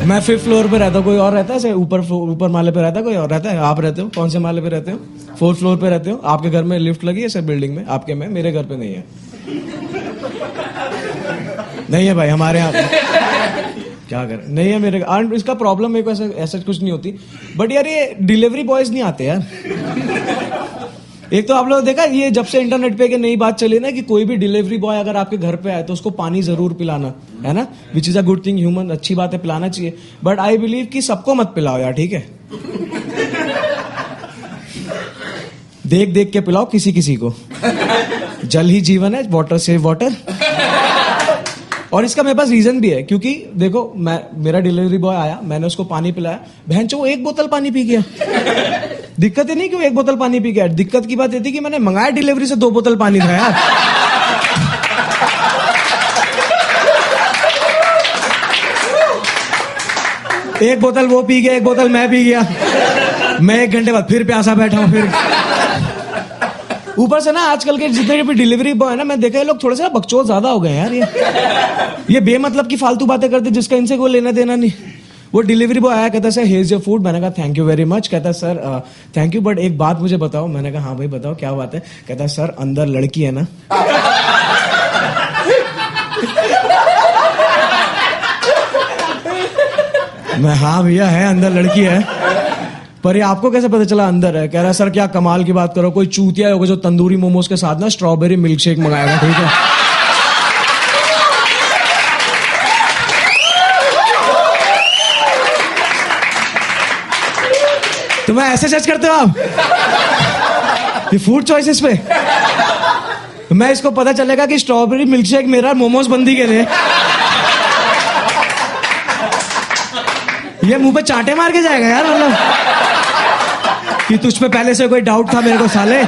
मैं 5th floor पे रहता हूँ, कोई और रहता है? ऊपर माले पे रहता है, कोई और रहता है? आप रहते हो कौन से माले पे रहते हो? 4th फ्लोर पे रहते हो? आपके घर में लिफ्ट लगी है सर बिल्डिंग में? आपके में? मेरे घर पे नहीं है। नहीं है भाई हमारे यहाँ। क्या करें, नहीं है मेरे। और इसका प्रॉब्लम मेरे को ऐसा कुछ नहीं होती, बट यार ये डिलीवरी बॉयज नहीं आते यार। एक तो आप लोग देखा, ये जब से इंटरनेट पे नई बात चली ना कि कोई भी डिलीवरी बॉय अगर आपके घर पे आए तो उसको पानी जरूर पिलाना है ना, which is a good thing, human, अच्छी बात है, पिलाना चाहिए। बट आई बिलीव कि सबको मत पिलाओ यार, ठीक है? देख देख के पिलाओ किसी किसी को। जल ही जीवन है, वाटर सेव वाटर। और इसका मेरे पास रीजन भी है, क्योंकि देखो मेरा डिलीवरी बॉय आया, मैंने उसको पानी पिलाया, बहनचोद वो 1 बोतल पानी पी गया। दिक्कत ही नहीं कि वो 1 बोतल पानी पी गया, दिक्कत की बात ये थी कि मैंने मंगाया डिलीवरी से 2 बोतल पानी था यार। एक बोतल वो पी गया, 1 बोतल मैं पी गया। मैं 1 घंटे बाद फिर प्यासा बैठा हूं। फिर ऊपर से ना आजकल के जितने भी डिलीवरी बॉय है ना, मैं देखा है लोग थोड़े से बकचोद ज्यादा हो गए यार। ये बेमतलब की फालतू बातें करते जिसका इनसे कोई लेना देना नहीं। वो डिलीवरी बॉय आया, कहता सर हेज योर फूड। मैंने कहा थैंक यू वेरी मच। कहता सर थैंक यू, बट एक बात मुझे बताओ। मैंने कहा हाँ भाई बताओ क्या बात है। कहता सर अंदर लड़की है ना? मैं हाँ भैया है, अंदर लड़की है, पर ये आपको कैसे पता चला अंदर है? कह रहा सर क्या कमाल की बात करो, कोई चूतिया होगा जो तंदूरी मोमोज के साथ ना स्ट्रॉबेरी मिल्क शेक मंगाएगा, ठीक है? तो मैं ऐसे जज करते हो आप ये फूड चॉइसेस पे? मैं इसको पता चलेगा कि स्ट्रॉबेरी मिल्क शेक मेरा, मोमोज बंदी के लिए। ये मुंह पे चांटे मार के जाएगा यार, मतलब कि तुझ पे पहले से कोई डाउट था मेरे को साले।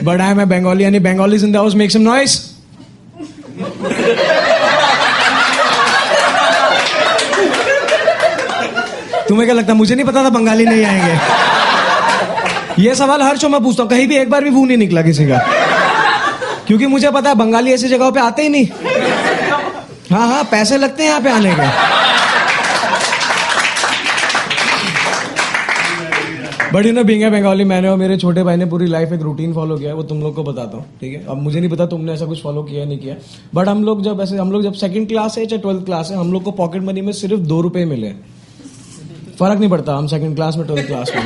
But I am a Bengali, यानी Bengalis in the house make some noise. तुम्हें क्या लगता है मुझे नहीं पता था बंगाली नहीं आएंगे? ये सवाल हर शो में पूछता हूं, कहीं भी एक बार भी वो नहीं निकला किसी का, क्योंकि मुझे पता है बंगाली ऐसी जगहों पे आते ही नहीं। हाँ हाँ पैसे लगते हैं यहाँ पे आने के। But you know being a Bengali, मैंने और मेरे छोटे भाई ने पूरी लाइफ एक रूटीन फॉलो किया है, वो तुम लोग को बताता हूँ, ठीक है? अब मुझे नहीं पता तुमने ऐसा कुछ फॉलो किया नहीं किया, बट हम लोग जब 2nd क्लास है चाहे 12th क्लास है, हम लोग को पॉकेट मनी में सिर्फ 2 रुपए मिले। फर्क नहीं पड़ता हम 2nd क्लास में 12th क्लास में,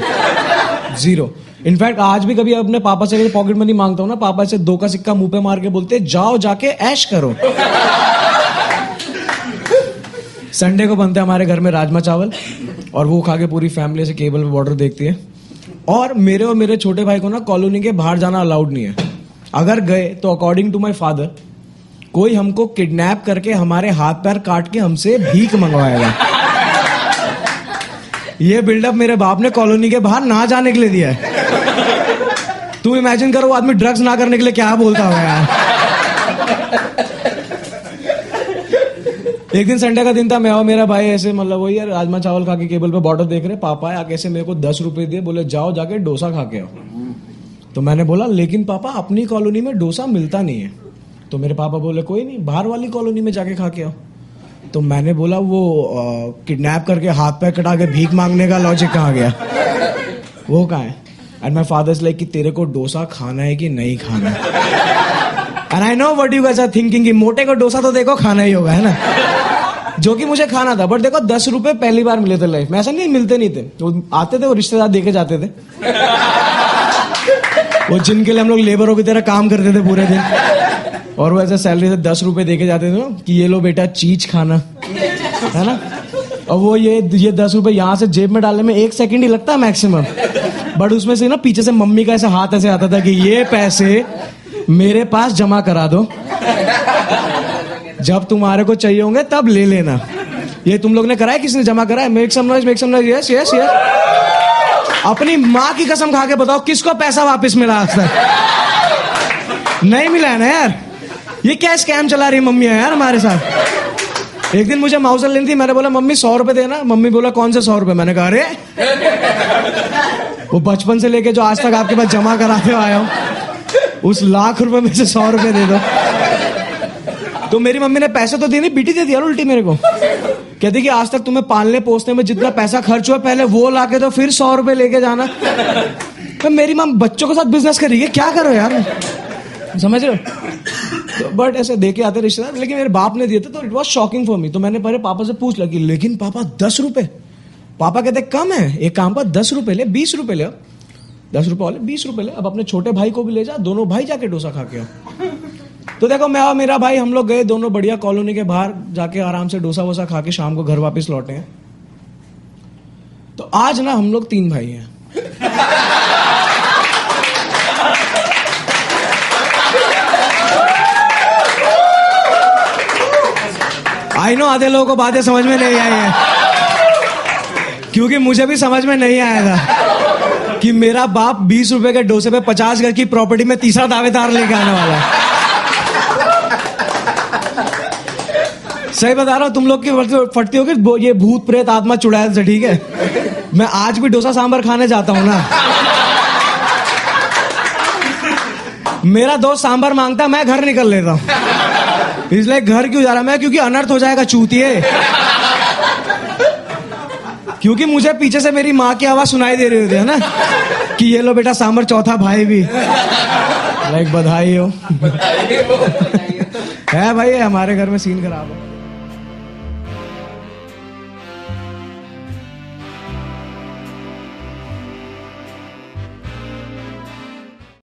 0। इनफैक्ट आज भी कभी अपने पापा से पॉकेट मनी मांगता हूँ ना, पापा से 2 का सिक्का मुंह पे मार के बोलते जाओ जाके ऐश करो। संडे को बनते हमारे घर में राजमा चावल, और वो खा के पूरी फैमिली से केबल पे बॉर्डर देखती है। और मेरे छोटे भाई को ना कॉलोनी के बाहर जाना अलाउड नहीं है। अगर गए तो अकॉर्डिंग टू माय फादर कोई हमको किडनैप करके हमारे हाथ पैर काट के हमसे भीख मंगवाएगा। ये बिल्डअप मेरे बाप ने कॉलोनी के बाहर ना जाने के लिए दिया है। तू इमेजिन करो वो आदमी ड्रग्स ना करने के लिए क्या बोलता होगा यार। एक दिन संडे का दिन था, मैं और मेरा भाई ऐसे मतलब वही यार राजमा चावल खा के केबल पे बॉर्डर देख रहे। पापा आके ऐसे मेरे को 10 रुपए दिए, बोले जाओ जाके डोसा खा के आओ। तो मैंने बोला लेकिन पापा अपनी कॉलोनी में डोसा मिलता नहीं है। तो मेरे पापा बोले कोई नहीं बाहर वाली कॉलोनी में जाके खा के आओ। तो मैंने बोला वो किडनैप करके हाथ पैर कटा के भीख मांगने का लॉजिक कहाँ गया, वो कहाँ है? And my father is like कि तेरे को डोसा खाना है कि नहीं खाना है? And I know what you guys are thinking कि मोटे को डोसा तो देखो खाना ही होगा, है ना? जो कि मुझे खाना था, बट देखो 10 रुपए पहली बार मिले थे लाइफ में। ऐसा नहीं मिलते नहीं थे, वो आते थे, वो रिश्तेदार देके जाते थे, वो जिनके लिए हम लोग लेबरों की तरह काम करते थे पूरे दिन, और वो ऐसे सैलरी से 10 रुपए देके जाते थे कि ये लो बेटा चीज खाना, है ना? और वो ये 10 रुपए यहाँ से जेब में डालने में 1 सेकंड ही लगता है मैक्सिमम, बट उसमें से ना पीछे से मम्मी का ऐसा हाथ ऐसे आता था कि ये पैसे मेरे पास जमा करा दो, जब तुम्हारे को चाहिए होंगे तब ले लेना। ये तुम लोग ने कराया, किसने जमा कराया? Make some noise, yes yes yes. अपनी माँ की कसम खा के बताओ किसको पैसा वापस मिला आज तक? नहीं मिला है ना यार। ये क्या स्कैम चला रही मम्मी है यार हमारे साथ। एक दिन मुझे माउजर लेनी थी, मैंने बोला मम्मी 100 रुपए देना। मम्मी बोला कौन से 100 रुपए? मैंने कहा अरे वो बचपन से लेके जो आज तक आपके पास जमा कराते आया हूं, उस 1,00,000 रुपए में से 100 रुपए दे दो। तो मेरी मम्मी ने पैसे तो दिए नहीं, बीटी दे दिया उल्टी मेरे को। कहती कि आज तक तुम्हें पालने पोसने में जितना पैसा खर्च हुआ पहले वो लाके तो फिर 100 रुपए लेके जाना। तो मेरी माँ बच्चों के साथ बिजनेस कर रही है, क्या करो यार, समझ रहे हो। तो बट ऐसे देके आते रिश्तेदार, लेकिन मेरे बाप ने दिए थे तो it was shocking for me. तो मैंने पहले पापा से पूछ लिया कि लेकिन पापा 10 रुपए। पापा कहते कम है, एक काम पर 10 रुपए ले, 20 रुपए ले, 10 रुपए वाले 20 रुपए ले, अब अपने छोटे भाई को भी ले जा, दोनों भाई जाके डोसा खा के आओ। तो देखो मैं और मेरा भाई हम लोग गए दोनों बढ़िया कॉलोनी के बाहर जाके आराम से डोसा वोसा खा के शाम को घर वापस लौटे हैं। तो आज ना हम लोग 3 भाई हैं। आई नो आधे लोगों को बातें समझ में नहीं आई है, क्योंकि मुझे भी समझ में नहीं आया था कि मेरा बाप 20 रुपए के डोसे पे 50 घर की प्रॉपर्टी में तीसरा दावेदार लेके आने वाला है। सही बता रहा हूं, तुम लोग की फटती होगी ये भूत प्रेत आत्मा चुड़ैल से, ठीक है। मैं आज भी डोसा सांभर खाने जाता हूं ना, मेरा दोस्त सांभर मांगता मैं घर निकल लेता हूं। इसलिए घर क्यों जा रहा मैं, क्योंकि अनर्थ हो जाएगा चूतिए। क्योंकि मुझे पीछे से मेरी माँ की आवाज सुनाई दे रही होती है ना कि ये लो बेटा सांभर चौथा भाई भी, लाइक बधाई हो। है भाई, हमारे घर में सीन खराब है।